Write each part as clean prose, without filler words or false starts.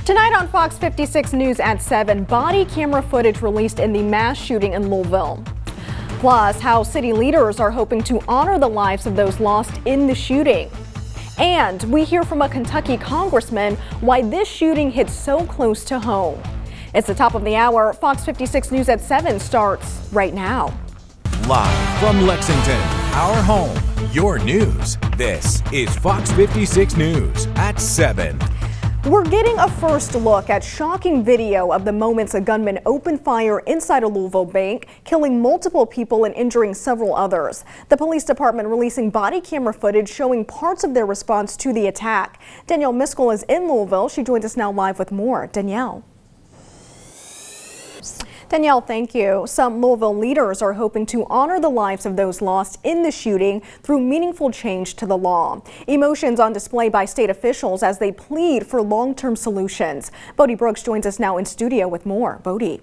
Tonight on Fox 56 News at 7, body camera footage released in the mass shooting in Louisville. Plus, how city leaders are hoping to honor the lives of those lost in the shooting. And we hear from a Kentucky congressman why this shooting hit so close to home. It's the top of the hour. Fox 56 News at 7 starts right now. Live from Lexington, our home, your news. This is Fox 56 News at 7. We're getting a first look at shocking video of the moments a gunman opened fire inside a Louisville bank, killing multiple people and injuring several others. The police department releasing body camera footage showing parts of their response to the attack. Danielle Miskell is in Louisville. She joins us now live with more. Danielle, thank you. Some Louisville leaders are hoping to honor the lives of those lost in the shooting through meaningful change to the law. Emotions on display by state officials as they plead for long-term solutions. Bodie Brooks joins us now in studio with more. Bodie.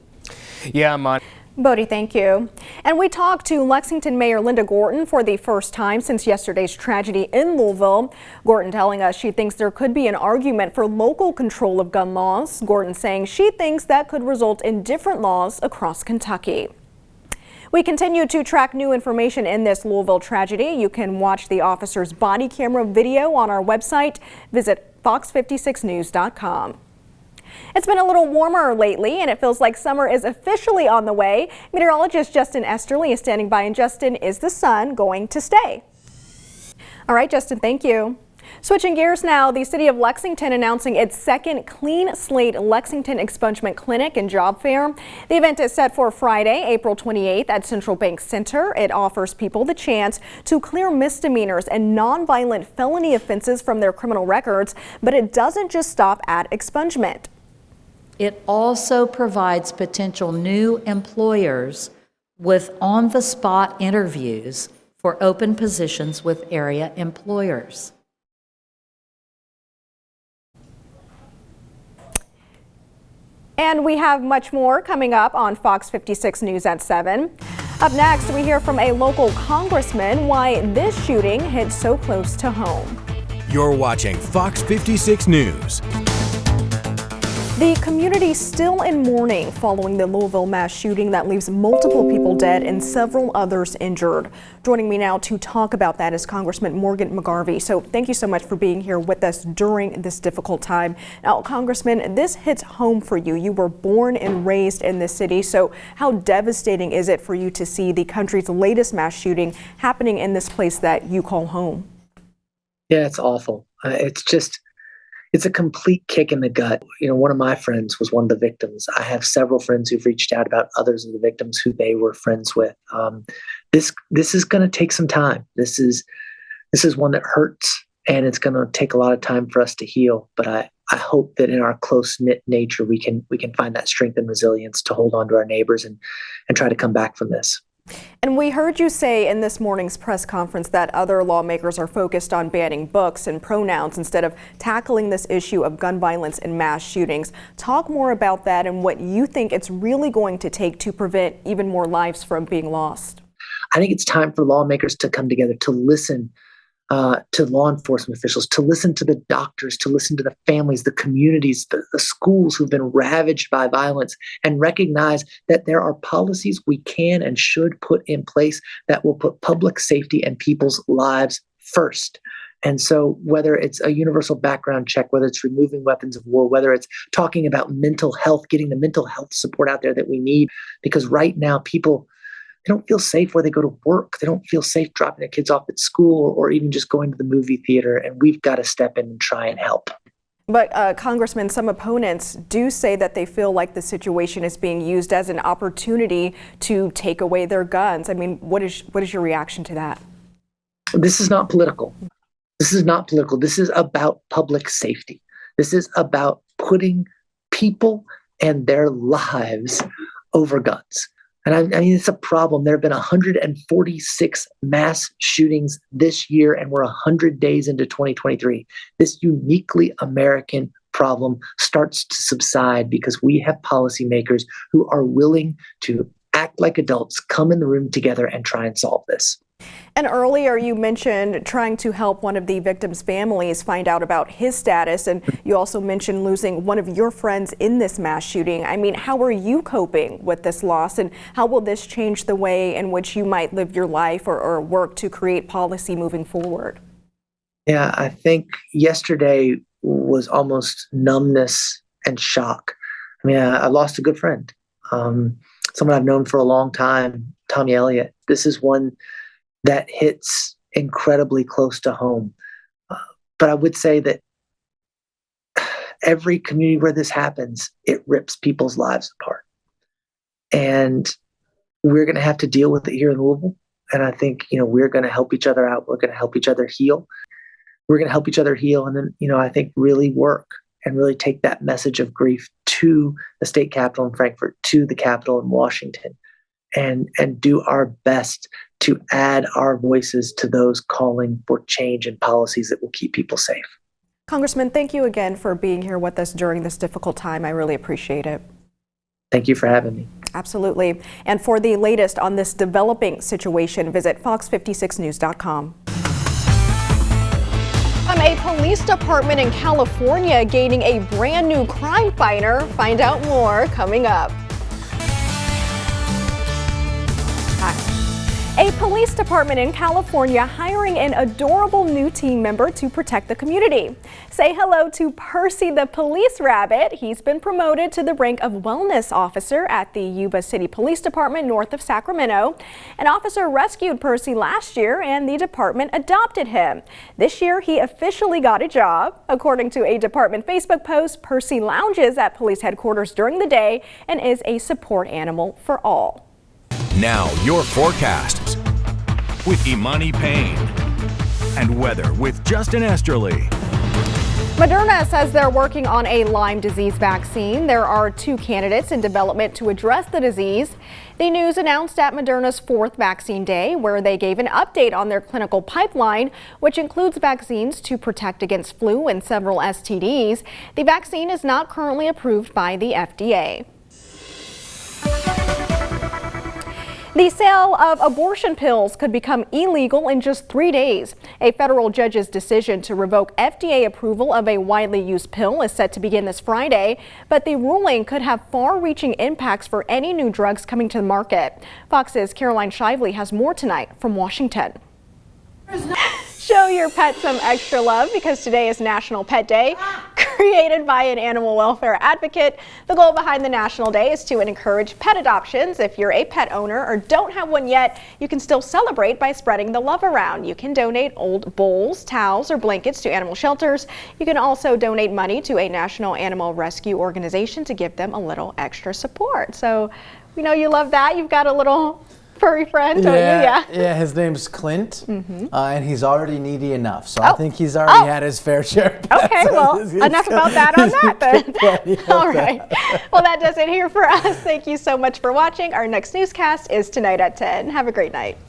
Yeah, Mon. Bodie, thank you. And we talked to Lexington Mayor Linda Gorton for the first time since yesterday's tragedy in Louisville. Gorton telling us she thinks there could be an argument for local control of gun laws. Gorton saying she thinks that could result in different laws across Kentucky. We continue to track new information in this Louisville tragedy. You can watch the officer's body camera video on our website. Visit fox56news.com. It's been a little warmer lately, and it feels like summer is officially on the way. Meteorologist Justin Esterly is standing by, and Justin, is the sun going to stay? All right, Justin, thank you. Switching gears now, the city of Lexington announcing its second Clean Slate Lexington Expungement Clinic and Job Fair. The event is set for Friday, April 28th at Central Bank Center. It offers people the chance to clear misdemeanors and nonviolent felony offenses from their criminal records, but it doesn't just stop at expungement. It also provides potential new employers with on-the-spot interviews for open positions with area employers. And we have much more coming up on Fox 56 News at 7. Up next, we hear from a local congressman why this shooting hit so close to home. You're watching Fox 56 News. The community still in mourning following the Louisville mass shooting that leaves multiple people dead and several others injured. Joining me now to talk about that is Congressman Morgan McGarvey. So thank you so much for being here with us during this difficult time. Now, Congressman, this hits home for you. You were born and raised in this city. So how devastating is it for you to see the country's latest mass shooting happening in this place that you call home? Yeah, it's awful. It's a complete kick in the gut. You know, one of my friends was one of the victims. I have several friends who've reached out about others of the victims who they were friends with. This is going to take some time. This is one that hurts, and it's going to take a lot of time for us to heal. But I hope that in our close-knit nature, we can find that strength and resilience to hold on to our neighbors and try to come back from this. And we heard you say in this morning's press conference that other lawmakers are focused on banning books and pronouns instead of tackling this issue of gun violence and mass shootings. Talk more about that and what you think it's really going to take to prevent even more lives from being lost. I think it's time for lawmakers to come together, to listen to law enforcement officials, to listen to the doctors, to listen to the families, the communities, the schools who've been ravaged by violence, and recognize that there are policies we can and should put in place that will put public safety and people's lives first. And so whether it's a universal background check, whether it's removing weapons of war, whether it's talking about mental health, getting the mental health support out there that we need, because right now people, they don't feel safe where they go to work. They don't feel safe dropping their kids off at school or even just going to the movie theater. And we've got to step in and try and help. But Congressman, some opponents do say that they feel like the situation is being used as an opportunity to take away their guns. I mean, what is your reaction to that? This is not political. This is not political. This is about public safety. This is about putting people and their lives over guns. And I mean, it's a problem. There have been 146 mass shootings this year, and we're 100 days into 2023. This uniquely American problem starts to subside because we have policymakers who are willing to act like adults, come in the room together, and try and solve this. And earlier you mentioned trying to help one of the victims' families find out about his status, and you also mentioned losing one of your friends in this mass shooting. I mean, how are you coping with this loss, and how will this change the way in which you might live your life or work to create policy moving forward? Yeah, I think yesterday was almost numbness and shock. I mean, I lost a good friend, someone I've known for a long time, Tommy Elliott. This is one that hits incredibly close to home. But I would say that every community where this happens, it rips people's lives apart. And we're going to have to deal with it here in Louisville. And I think, we're going to help each other out. We're going to help each other heal. We're going to help each other heal. And then, I think really work and really take that message of grief to the state capitol in Frankfort, to the Capitol in Washington, and do our best to add our voices to those calling for change and policies that will keep people safe. Congressman, thank you again for being here with us during this difficult time. I really appreciate it. Thank you for having me. Absolutely. And for the latest on this developing situation, visit fox56news.com. A police department in California gaining a brand new crime fighter. Find out more coming up. A police department in California hiring an adorable new team member to protect the community. Say hello to Percy the police rabbit. He's been promoted to the rank of wellness officer at the Yuba City Police Department north of Sacramento. An officer rescued Percy last year and the department adopted him. This year he officially got a job. According to a department Facebook post, Percy lounges at police headquarters during the day and is a support animal for all. Now your forecasts with Imani Payne and weather with Justin Esterly. Moderna says they're working on a Lyme disease vaccine. There are 2 candidates in development to address the disease. The news announced at Moderna's 4th Vaccine Day, where they gave an update on their clinical pipeline, which includes vaccines to protect against flu and several STDs. The vaccine is not currently approved by the FDA. The sale of abortion pills could become illegal in just 3 days. A federal judge's decision to revoke FDA approval of a widely used pill is set to begin this Friday, but the ruling could have far-reaching impacts for any new drugs coming to the market. Fox's Caroline Shively has more tonight from Washington. Show your pet some extra love because today is National Pet Day. Created by an animal welfare advocate, the goal behind the National Day is to encourage pet adoptions. If you're a pet owner or don't have one yet, you can still celebrate by spreading the love around. You can donate old bowls, towels, or blankets to animal shelters. You can also donate money to a national animal rescue organization to give them a little extra support. So we know you love that. You've got a little furry friend, don't you? Yeah, his name's Clint, and he's already needy enough, so I think he's already had his fair share. Okay, well, enough about that on that then. All right. Well, that does it here for us. Thank you so much for watching. Our next newscast is tonight at 10. Have a great night.